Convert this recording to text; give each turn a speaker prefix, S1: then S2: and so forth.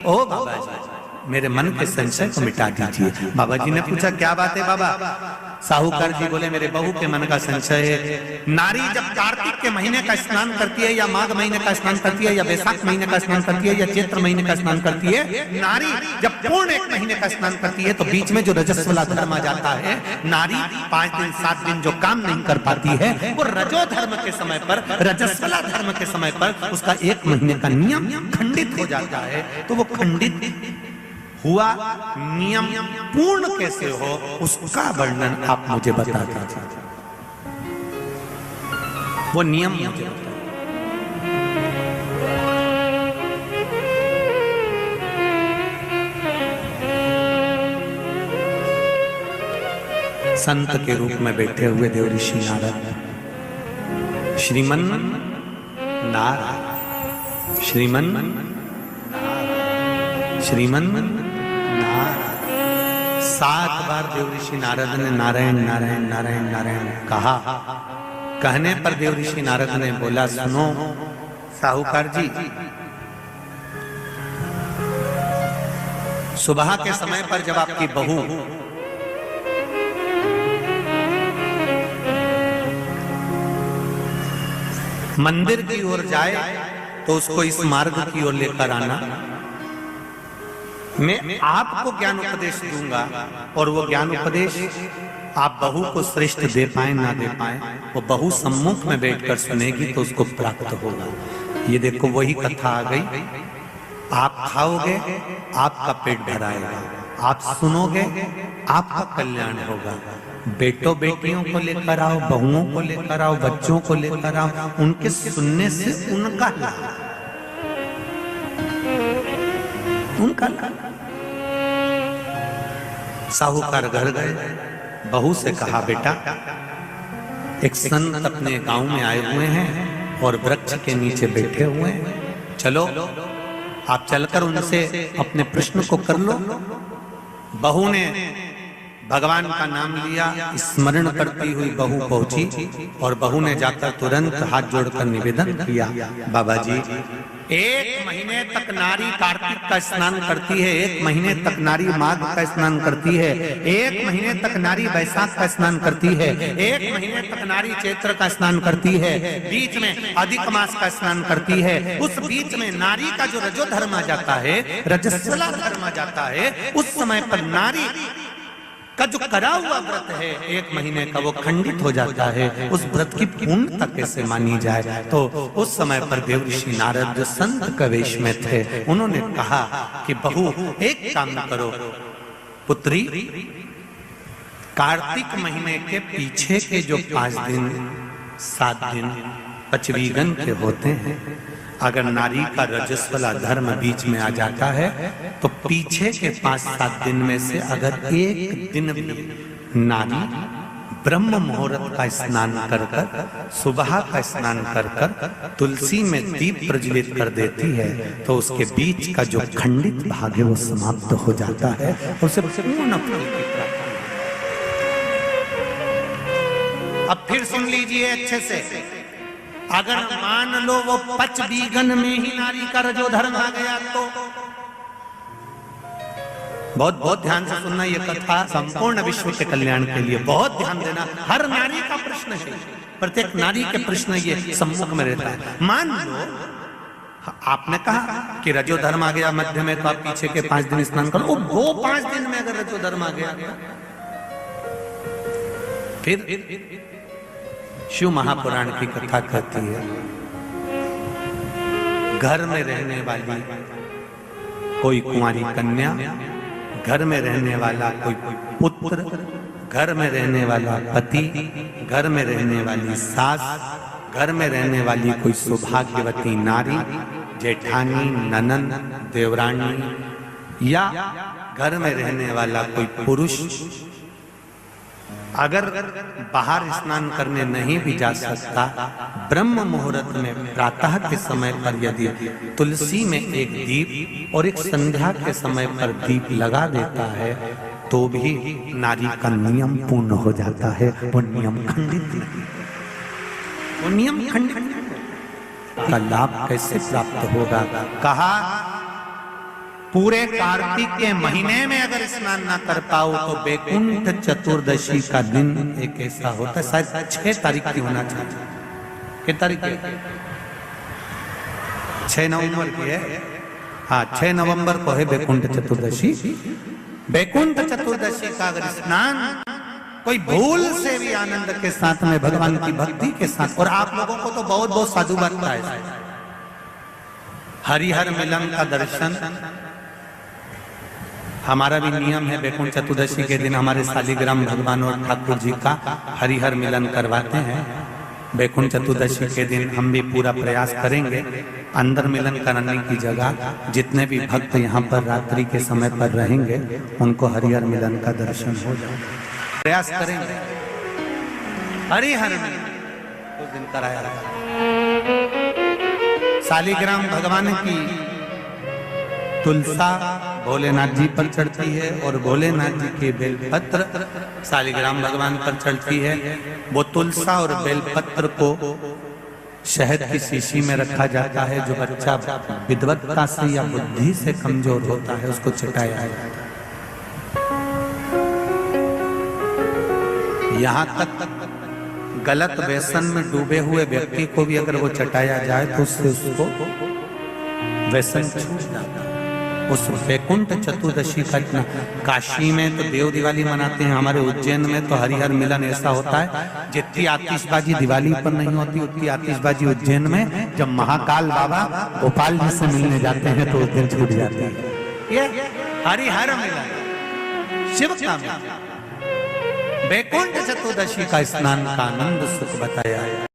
S1: ओ बाबा जी, मेरे मन के संशय को मिटा दीजिए। बाबा जी ने पूछा क्या बात है बाबा? साहूकार जी बोले मेरे बहू के मन का संशय है। नारी जब कार्तिक के महीने का स्नान करती है या माघ महीने का स्नान करती है या वैशाख महीने का स्नान करती है या चैत्र महीने का स्नान करती है, नारी जब पूर्ण एक महीने का स्नान करती है तो बीच में जो रजस्वला धर्म आ जाता है, नारी 5 दिन 7 दिन जो काम नहीं कर पाती है वो रजो धर्म के समय पर, रजस्वला धर्म के समय पर उसका 1 महीने का नियम खंडित हो जाता है। तो वो खंडित हुआ नियम पूर्ण कैसे हो उसका वर्णन आप मुझे बता दीजिए। वो नियम मुझे संत के रूप में बैठे हुए देव ऋषि नारद श्रीमन नारायण श्रीमन 7 बार देव ऋषि नारद ने नारायण नारायण नारायण नारायण कहा। कहने पर देव ऋषि नारद ने बोला सुनो साहूकार जी, सुबह के समय पर जब आपकी बहू मंदिर की ओर जाए तो उसको इस मार्ग की ओर लेकर आना। मैं आपको ज्ञान उपदेश दूंगा और वो ज्ञान उपदेश आप बहू को श्रेष्ठ दे पाए ना दे पाए, वो बहू सम्मुख में बैठकर सुनेगी तो उसको प्राप्त होगा। ये देखो वही कथा आ गई। आप खाओगे आपका पेट भराएगा, आप सुनोगे आपका कल्याण होगा। बेटों बेटियों को लेकर आओ, बहुओं को लेकर आओ, बच्चों को लेकर आओ, उनके सुनने से उनका लाभ, उनका लाभ। साहूकार घर गए, बहू से कहा बेटा एक संत अपने गांव में आए हुए हैं और वृक्ष के नीचे बैठे हुए हैं, चलो आप चलकर उनसे अपने प्रश्न को कर लो। बहू ने भगवान का नाम लिया, स्मरण करती हुई बहू पहुंची और बहू ने जाकर तुरंत हाथ जोड़कर निवेदन किया, बाबा जी 1 महीने तक नारी कार्तिक का स्नान करती है, 1 महीने तक नारी माघ का स्नान करती है, 1 महीने तक नारी वैशाख का स्नान करती है, 1 महीने तक नारी चैत्र का स्नान करती है, बीच में अधिक मास का स्नान करती है। उस बीच में नारी का जो रजो धर्म आ जाता है, रजस्वला धर्म आ जाता है, उस समय पर नारी का जो करा हुआ व्रत है 1 महीने का वो खंडित हो जाता है। उस व्रत की पूर्णता कैसे मानी जाए? तो उस समय पर देव ऋषि नारद जो संत के वेश में थे उन्होंने कहा कि बहू एक काम करो पुत्री, कार्तिक महीने के पीछे के जो 5 दिन 7 दिन पचवीगन के होते हैं, अगर नारी का रजस्वला धर्म बीच में आ जाता है तो पीछे के 5-7 दिन में से अगर 1 दिन भी नारी ब्रह्म मुहूर्त का स्नान कर कर, सुबह का स्नान कर कर तुलसी में दीप प्रज्वलित कर देती है तो उसके बीच का जो खंडित भाग है वो समाप्त हो जाता है, उसे पूर्ण फल की प्राप्ति। अब फिर सुन लीजिए अच्छे से, अगर मान लो वो 5 बीघन में ही नारी का रजो धर्म आ गया तो बहुत ध्यान से सुनना, ये कथा संपूर्ण विश्व के कल्याण के लिए बहुत ध्यान देना। हर नारी का प्रश्न है, प्रत्येक नारी के प्रश्न ये सम्मुख में रहता है। मान लो आपने कहा कि रजो धर्म आ गया मध्य में तो आप पीछे के 5 दिन स्नान करो, वो 5 दिन में अगर रजो धर्म आ गया फिर शिव महापुराण की कथा कहती है, घर में रहने वाली कोई कुंवारी कन्या, घर में रहने वाला कोई पुत्र, घर में रहने वाला पति, घर में रहने वाली सास, घर में रहने वाली कोई सौभाग्यवती नारी, जेठानी, ननंद, देवरानी या घर में रहने वाला कोई पुरुष अगर बाहर स्नान करने नहीं भी जा सकता, ब्रह्म मुहूर्त में प्रातः के समय पर यदि तुलसी में एक दीप और एक संध्या के समय पर दीप लगा देता है तो भी नारी का नियम पूर्ण हो जाता है, वो नियम खंडित नहीं, वो नियम खंडित। का लाभ कैसे प्राप्त होगा? कहा पूरे कार्तिक के महीने में अगर स्नान ना कर पाओ तो बैकुंठ चतुर्दशी का दिन एक ऐसा होता है, शायद 6 तारीख की होना चाहिए। कितनी तारीख की? 6 नवंबर की है। हाँ, 6 नवंबर को है बैकुंठ चतुर्दशी। बैकुंठ चतुर्दशी का अगर स्नान कोई भूल से भी आनंद के साथ में, भगवान की भक्ति के साथ, और आप लोगों को तो बहुत बहुत साधु बनता है, हरिहर मिलन का दर्शन हमारा भी नियम है। बैकुंठ चतुर्दशी के दिन हमारे शालिग्राम भगवान और ठाकुर जी का हरिहर मिलन करवाते हैं। बैकुंठ चतुर्दशी के दिन हम भी पूरा प्रयास करेंगे अंदर मिलन कराने की जगह जितने भी भक्त यहाँ पर रात्रि के समय पर रहेंगे उनको हरिहर मिलन का दर्शन हो जाए, प्रयास करेंगे। हरिहर मिलन उस दिन कराया शालिग्राम भगवान की तुलसा भोलेनाथ जी पर चढ़ती है और भोलेनाथ जी के बेलपत्र शालिग्राम भगवान पर चढ़ती है। वो तुलसा और बेलपत्र को शहद की शीशी में रखा जाता है। जो बच्चा विद्वत्ता से या बुद्धि से कमजोर होता है उसको चटाया जाता है। यहाँ तक गलत व्यसन में डूबे हुए व्यक्ति को भी अगर वो चटाया जाए तो उससे उसको व्यसन छूट जाता है। उस बैकुंठ चतुर्दशी का इतना, काशी में तो देव दिवाली मनाते हैं, हमारे उज्जैन में तो हरिहर मिलन ऐसा होता है जितनी आतिशबाजी दिवाली पर नहीं होती उतनी आतिशबाजी उज्जैन में जब महाकाल बाबा गोपाल जी से मिलने जाते हैं तो उस दिन छूट जाते हैं। ये हरिहर मिलन शिव का मिलन, बैकुंठ चतुर्दशी का स्नान का आनंद सुख बताया है।